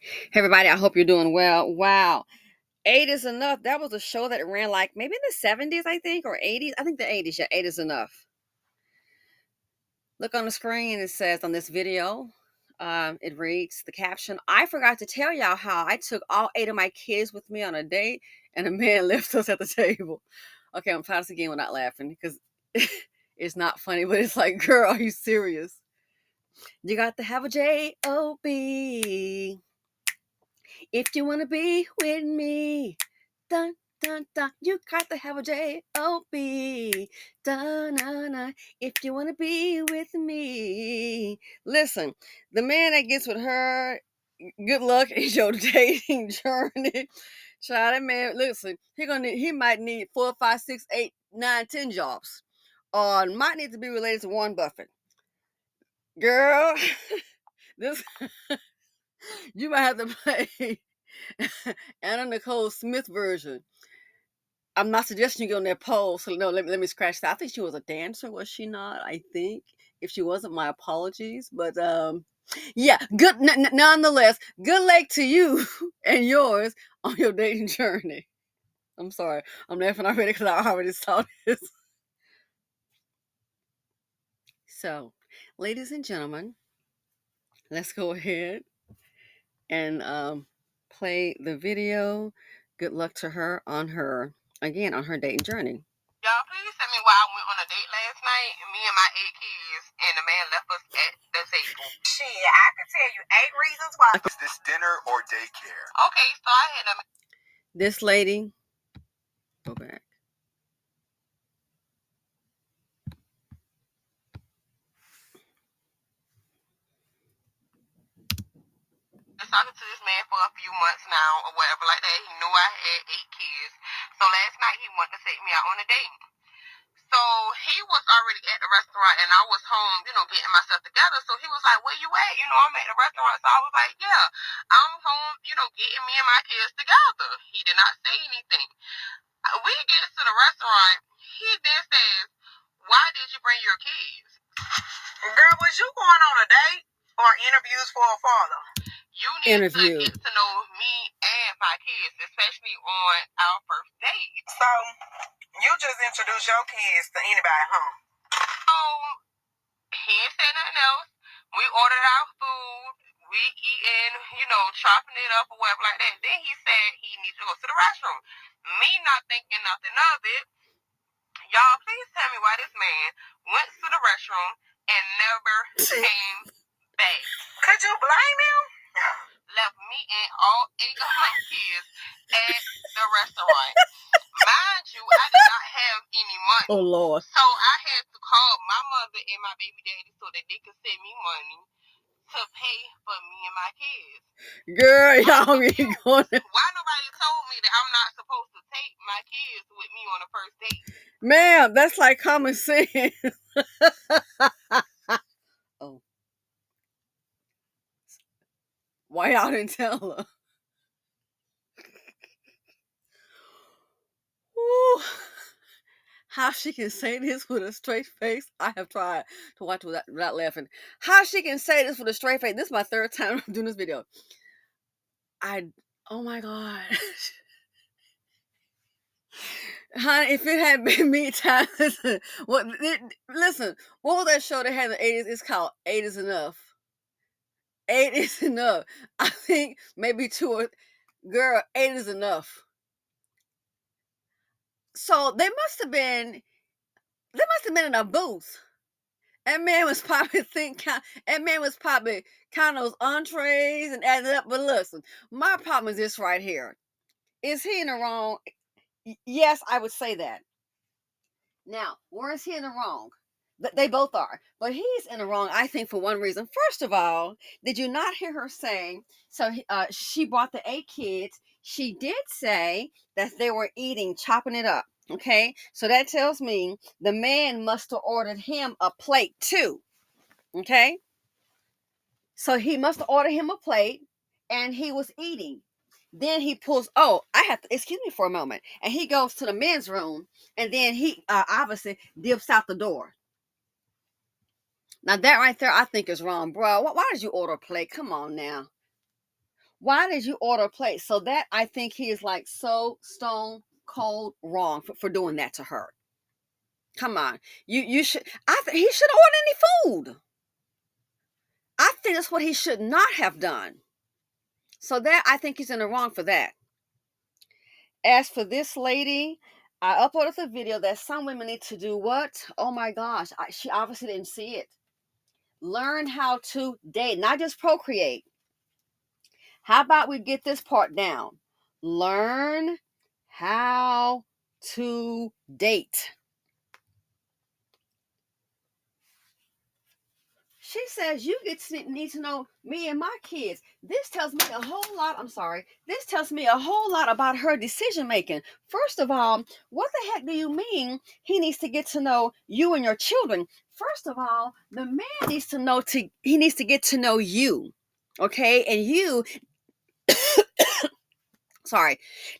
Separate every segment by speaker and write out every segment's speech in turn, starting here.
Speaker 1: Hey everybody, I hope you're doing well. Wow. Eight is enough. That was a show that ran like maybe in the 70s, I think, or 80s. I think the 80s. Yeah, eight is enough. Look on the screen, it says on this video, it reads the caption: I forgot to tell y'all how I took all eight of my kids with me on a date and a man left us at the table. Okay, I'm trying this again without laughing because it's not funny, but it's like, girl, are you serious? You got to have a J-O-B if you want to be with me. Dun, dun, dun. You got to have a J-O-B. Dun, dun, dun. If you want to be with me. Listen, the man that gets with her, good luck in your dating journey. Child, that man, listen, he might need 4, 5, 6, 8, 9, 10 jobs. Or might need to be related to Warren Buffett. Girl, this you might have to play Anna Nicole Smith version. I'm not suggesting you get on that pole. So no, let me scratch that. I think she was a dancer, was she not? I think. If she wasn't, my apologies. But yeah, good. Nonetheless, good luck to you and yours on your dating journey. I'm sorry, I'm laughing already because I already saw this. So, ladies and gentlemen, let's go ahead and play the video. Good luck to her on her dating journey.
Speaker 2: Y'all, please tell me why I went on a date last night, me and my 8 kids, and the man left us at the table. Shit, I can tell you 8 reasons why.
Speaker 3: Is this dinner or daycare?
Speaker 2: Okay, so I had a...
Speaker 1: This lady, go back.
Speaker 2: Talking to this man for a few months now, or whatever like that. He knew I had 8 kids. So last night he wanted to take me out on a date. So he was already at the restaurant and I was home, getting myself together. So he was like, where you at? I'm at the restaurant. So I was like, yeah, I'm home, getting me and my kids together. He did not say anything. We get to the restaurant. He then says, why did you bring your kids? Girl, was you going on a date or interviews for a father? You need to get to know me and my kids, especially on our first date. So you just introduce your kids to anybody, huh? So he ain't said nothing else. We ordered our food. We eating, chopping it up or whatever like that. Then he said he needs to go to the restroom. Me not thinking nothing of it. Y'all, please tell me why this man went to the restroom and never came back. Could you blame him? Left me and all 8 of my kids at the restaurant. Mind you, I did not have any money.
Speaker 1: Oh, Lord.
Speaker 2: So I had to call my mother and my baby daddy so that they could send me money to pay for me and my kids.
Speaker 1: Girl, y'all be going.
Speaker 2: Why nobody told me that I'm not supposed to take my kids with me on a first date?
Speaker 1: Ma'am, that's like common sense. Oh. Why y'all didn't tell her? Ooh. How she can say this with a straight face? I have tried to watch without laughing. How she can say this with a straight face? This is my 3rd time doing this video. Oh my God. Honey, if it had been me time, listen, what was that show they had in the 80s? It's called 8 is Enough. 8 is enough. I think maybe 2 or... Girl, 8 is enough. So they must have been in a booth. That man was probably counting those entrees and adding up. But listen, my problem is this right here. Is he in the wrong? Yes, I would say that. Now, where is he in the wrong? They both are. But he's in the wrong, I think, for one reason. First of all, did you not hear her saying, so she brought the 8 kids. She did say that they were chopping it up. Okay, so that tells me the man must have ordered him a plate too. Okay, so he must have ordered him a plate and he was eating. Then he pulls, excuse me for a moment. And he goes to the men's room and then he obviously dips out the door. Now that right there, I think is wrong, bro. Why did you order a plate? Come on now. Why did you order a plate? So that, I think he is like so stone cold wrong for doing that to her. Come on. You should, he should order any food. I think that's what he should not have done. So that, I think he's in the wrong for that. As for this lady, I uploaded the video that some women need to do what? Oh my gosh, she obviously didn't see it. Learn how to date, not just procreate. How about we get this part down? Learn how to date. She says you need to know me and my kids. This tells me a whole lot. I'm sorry. This tells me a whole lot about her decision making. First of all, what the heck do you mean he needs to get to know you and your children? First of all, the man needs to know he needs to get to know you. Okay? And you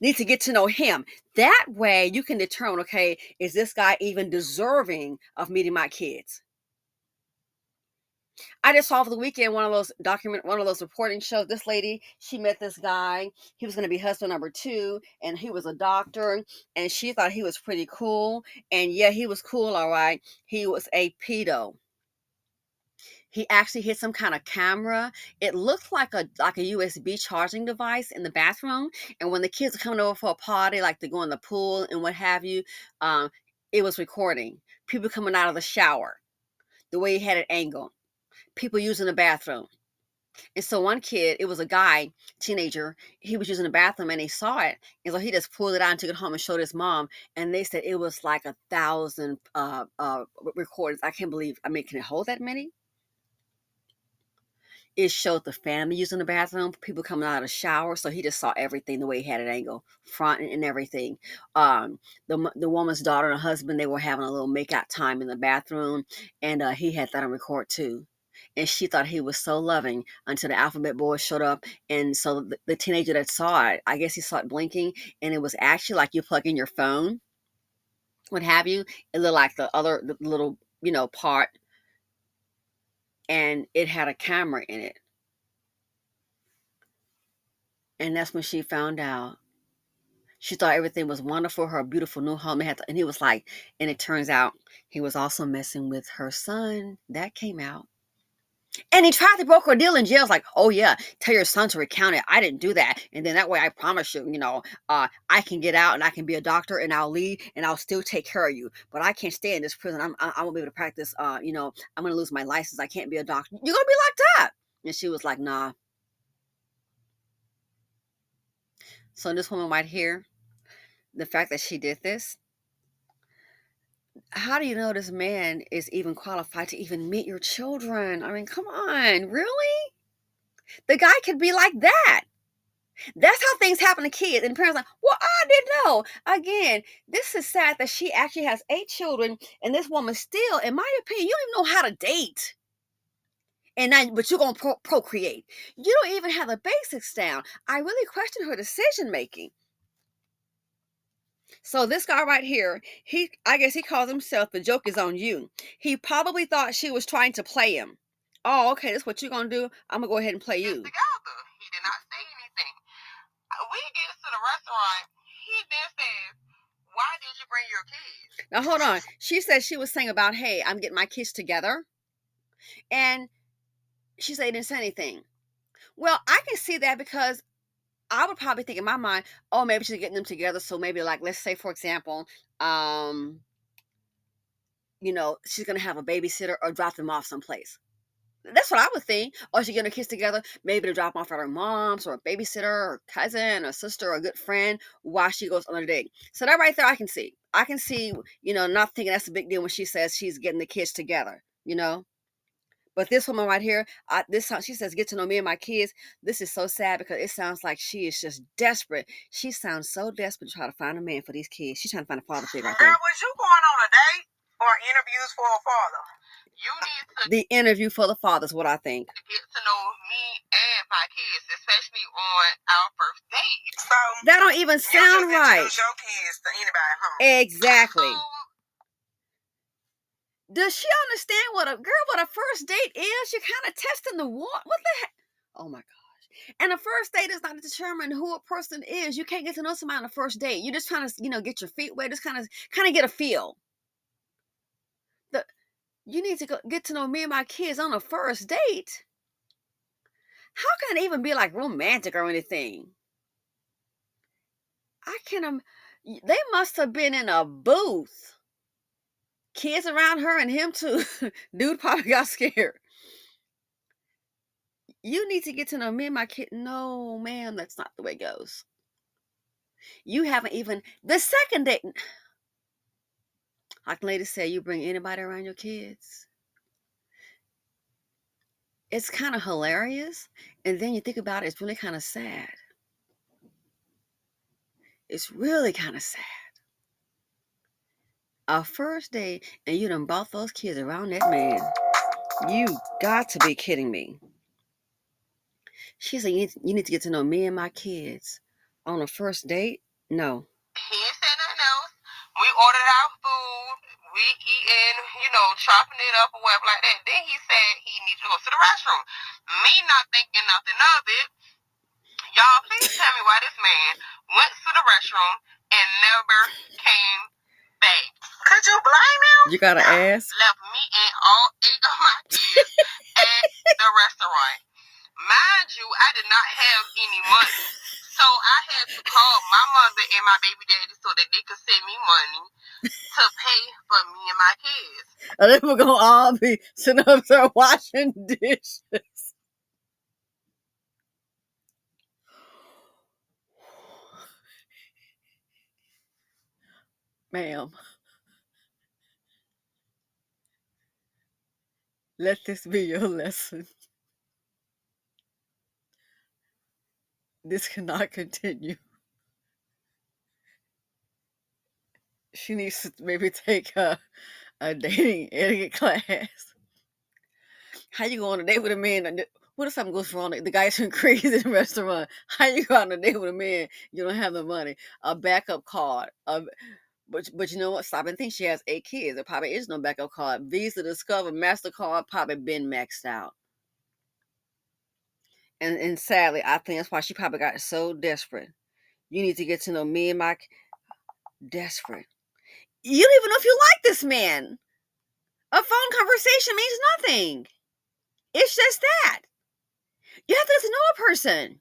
Speaker 1: need to get to know him. That way you can determine, okay, is this guy even deserving of meeting my kids? I just saw over the weekend one of those reporting shows. This lady, she met this guy. He was going to be husband number 2, and he was a doctor, and she thought he was pretty cool. And yeah, he was cool, all right. He was a pedo. He actually hid some kind of camera. It looked like a USB charging device in the bathroom. And when the kids are coming over for a party, like to go in the pool and what have you, it was recording. People coming out of the shower, the way he had it angled. People using the bathroom. And so one kid, it was a guy, teenager, he was using the bathroom and he saw it. And so he just pulled it out and took it home and showed his mom. And they said it was like 1,000 recordings. I can't believe, can it hold that many? It showed the family using the bathroom, people coming out of the shower. So he just saw everything the way he had it angled, front and everything. The woman's daughter and her husband, they were having a little make-out time in the bathroom. And he had that on record too. And she thought he was so loving until the alphabet boy showed up. And so the teenager that saw it, I guess he saw it blinking. And it was actually like you plug in your phone, what have you. It looked like the little, part. And it had a camera in it. And that's when she found out. She thought everything was wonderful, her beautiful new home. And he was like, and it turns out he was also messing with her son. That came out. And he tried to broker a deal in jail. It's like, oh yeah, tell your son to recount it. I didn't do that. And then that way I promise you, I can get out and I can be a doctor and I'll leave and I'll still take care of you. But I can't stay in this prison. I won't be able to practice. I'm going to lose my license. I can't be a doctor. You're going to be locked up. And she was like, nah. So this woman right here, the fact that she did this, how do you know this man is even qualified to even meet your children? I mean, come on, really? The guy could be like that. That's how things happen to kids. And parents are like, well, I didn't know. Again, this is sad that she actually has 8 children, and this woman still, in my opinion, you don't even know how to date. And now, but you're gonna procreate. You don't even have the basics down. I really question her decision making. So this guy right here, I guess he calls himself the joke is on you. He probably thought she was trying to play him. Oh, okay, that's what you're gonna do. I'm gonna go ahead and play you.
Speaker 2: Together. He did not say anything. We get to the restaurant. He then says, "Why did you bring your kids?"
Speaker 1: Now hold on. She said she was saying about, hey, I'm getting my kids together. And she said he didn't say anything. Well, I can see that because I would probably think in my mind, oh, maybe she's getting them together. So maybe like, let's say, for example, she's going to have a babysitter or drop them off someplace. That's what I would think. Or she's getting her kids together, maybe to drop them off at her mom's or a babysitter or cousin or sister or a good friend while she goes on a date. So that right there, I can see. Not thinking that's a big deal when she says she's getting the kids together, But this woman right here, she says, get to know me and my kids. This is so sad because it sounds like she is just desperate. She sounds so desperate to try to find a man for these kids. She's trying to find a father figure, I think.
Speaker 2: Girl, was you going on a date or interviews for a father? You need to
Speaker 1: The interview for the father is what I think.
Speaker 2: Get to know me and my kids, especially on our first date. So
Speaker 1: that don't even sound right.
Speaker 2: Introduce your kids to anybody, huh?
Speaker 1: Exactly. Does she understand what a first date is? You're kind of testing the water. What the heck? Oh my gosh. And the first date is not to determine who a person is. You can't get to know somebody on the first date. You're just trying to, get your feet wet, just kind of get a feel. You need to get to know me and my kids on a first date. How can it even be like romantic or anything? They must have been in a booth. Kids around her and him too. Dude probably got scared. You need to get to know me and my kid. No, ma'am, that's not the way it goes. You haven't even the second date. Like ladies say, you bring anybody around your kids. It's kind of hilarious, and then you think about it, it's really kind of sad. It's really kind of sad. Our first date, and you done brought those kids around that man. You got to be kidding me. She said, you need to get to know me and my kids on a first date? No.
Speaker 2: He ain't said nothing else. We ordered our food. We eating, chopping it up or whatever like that. Then he said he needs to go to the restroom. Me not thinking nothing of it. Y'all, please tell me why this man went to the restroom and never came back. Could you blame him?
Speaker 1: You gotta ask.
Speaker 2: Left me and all 8 of my kids at the restaurant. Mind you, I did not have any money. So I had to call my mother and my baby daddy so that they could send me money to pay for me and my kids.
Speaker 1: And then we're gonna all be sitting up there washing dishes. Ma'am, let this be your lesson. This cannot continue. She needs to maybe take a dating etiquette class. How you go on a date with a man? What if something goes wrong? The guy's been crazy in the restaurant. How you go on a date with a man? You don't have the money. A backup card. But you know what? Stop and think she has 8 kids. There probably is no backup card. Visa, Discover, MasterCard probably been maxed out. And sadly, I think that's why she probably got so desperate. You need to get to know me and my desperate. You don't even know if you like this man. A phone conversation means nothing. It's just that. You have to get to know a person.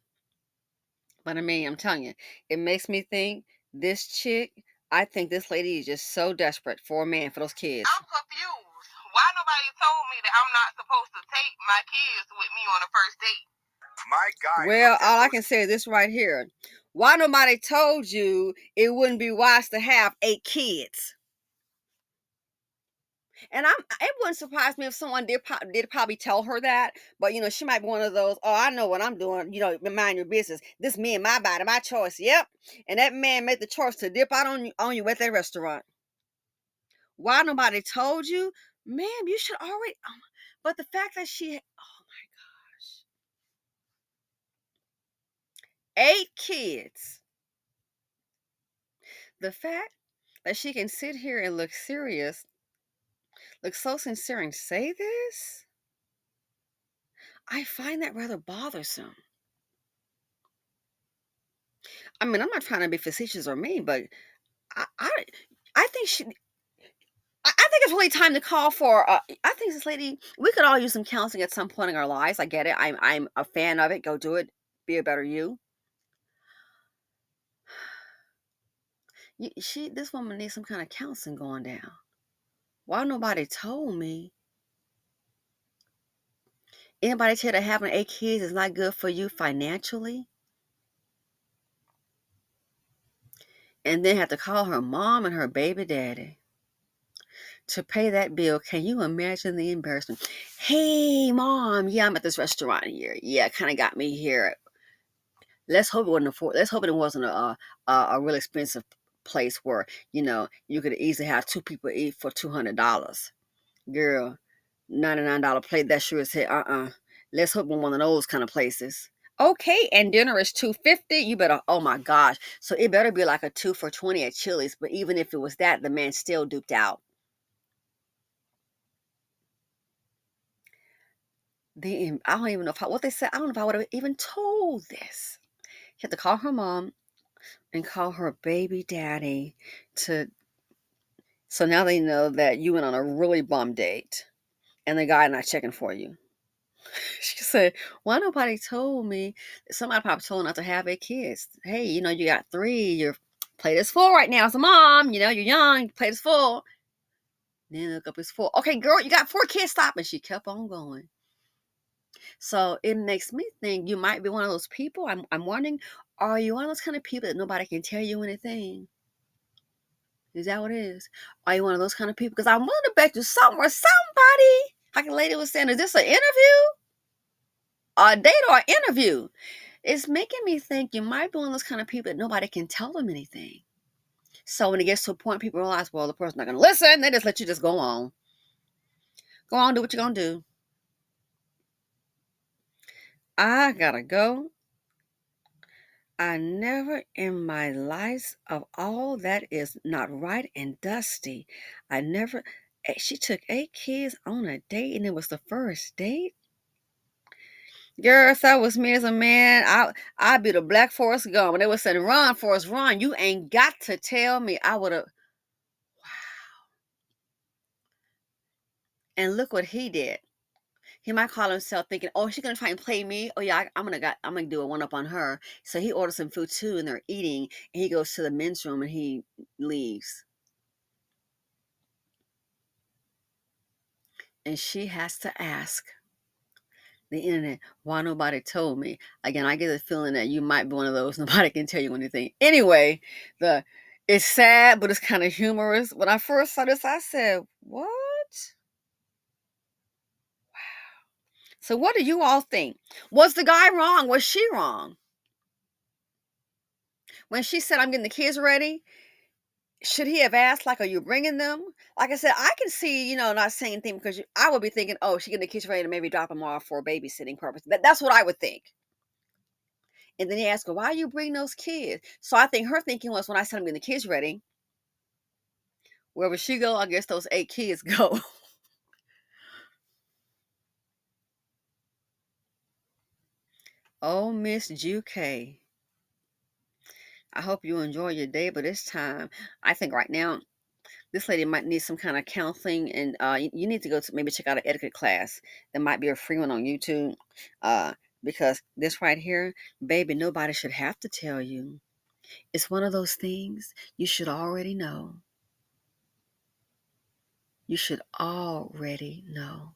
Speaker 1: But I mean, I'm telling you, it makes me think this chick, I think this lady is just so desperate for a man, for those kids.
Speaker 2: I'm confused. Why nobody told me that I'm not supposed to take my kids with me on a first date?
Speaker 3: My guy.
Speaker 1: Well, all I can say is this right here. Why nobody told you it wouldn't be wise to have 8 kids? And it wouldn't surprise me if someone did probably tell her that, but she might be one of those, oh, I know what I'm doing, mind your business. This me and my body, my choice. Yep. And that man made the choice to dip out on you at that restaurant. Why nobody told you? Ma'am, you should already but the fact that oh my gosh. 8 kids. The fact that she can sit here and look serious, look so sincere and say this, I find that rather bothersome. I mean, I'm not trying to be facetious or mean, but I think I think it's really time to call for. I think this lady, we could all use some counseling at some point in our lives. I get it. I'm a fan of it. Go do it. Be a better you. This woman needs some kind of counseling going down. Why nobody told me? Anybody tell her having 8 kids is not good for you financially? And then have to call her mom and her baby daddy to pay that bill. Can you imagine the embarrassment? Hey, mom, yeah, I'm at this restaurant here. Yeah, kind of got me here. Let's hope it wasn't a real expensive place where you could easily have 2 people eat for $200. Girl, $99 plate. That sure as hell. Let's hope in one of those kind of places. Okay, and dinner is $2.50. You better. Oh my gosh! So it better be like a 2 for $20 at Chili's. But even if it was that, the man still duped out. I don't even know what they said. I don't know if I would have even told this. She had to call her mom and call her baby daddy to so now they know that you went on a really bum date and the guy not checking for you. She said, "Why nobody told me? Somebody probably told not to have a kids. Hey, you got three. Your plate is full right now as a mom. You're young. Your plate is full. Then look up, it's full. Okay, girl, you got 4 kids. Stop." And she kept on going. So it makes me think you might be one of those people. I'm wondering, are you one of those kind of people that nobody can tell you anything? Is that what it is? Are you one of those kind of people? Because I'm willing to bet you somewhere, somebody, like a lady was saying, is this an interview? A date or an interview? It's making me think you might be one of those kind of people that nobody can tell them anything. So when it gets to a point, people realize, well, the person's not going to listen. They just let you just go on. Go on, do what you're going to do. I got to go. I never in my life of all that is not right and dusty. I never, she took 8 kids on a date and it was the first date. Girl, if that was me as a man, I'd be the Black Forest Gump. When they would say, "Run, Forrest, run," you ain't got to tell me. I would have. And look what he did. He might call himself thinking, "Oh, she's gonna try and play me. Oh yeah, I'm gonna do a one up on her." So he orders some food too, and they're eating. And he goes to the men's room and he leaves. And she has to ask the internet why nobody told me. Again, I get the feeling that you might be one of those nobody can tell you anything. Anyway, it's sad, but it's kind of humorous. When I first saw this, I said, "What?" So, what do you all think? Was the guy wrong? Was she wrong when she said, "I'm getting the kids ready"? Should he have asked, like, "Are you bringing them?" Like I said, I can see, not saying anything because I would be thinking, "Oh, she getting the kids ready to maybe drop them off for babysitting purpose." That's what I would think. And then he asked her, "Why you bring those kids?" So I think her thinking was, when I said I'm getting the kids ready, wherever she go, I guess those 8 kids go. Oh, Miss Juke. I hope you enjoy your day, but it's time. I think right now this lady might need some kind of counseling, and you need to go to maybe check out an etiquette class. There might be a free one on YouTube, uh, because this right here, baby, nobody should have to tell you. It's one of those things you should already know. You should already know.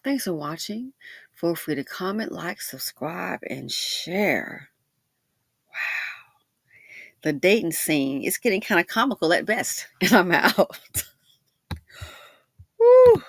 Speaker 1: Thanks for watching. Feel free to comment, like, subscribe, and share. The dating scene is getting kind of comical at best, and I'm out. Woo.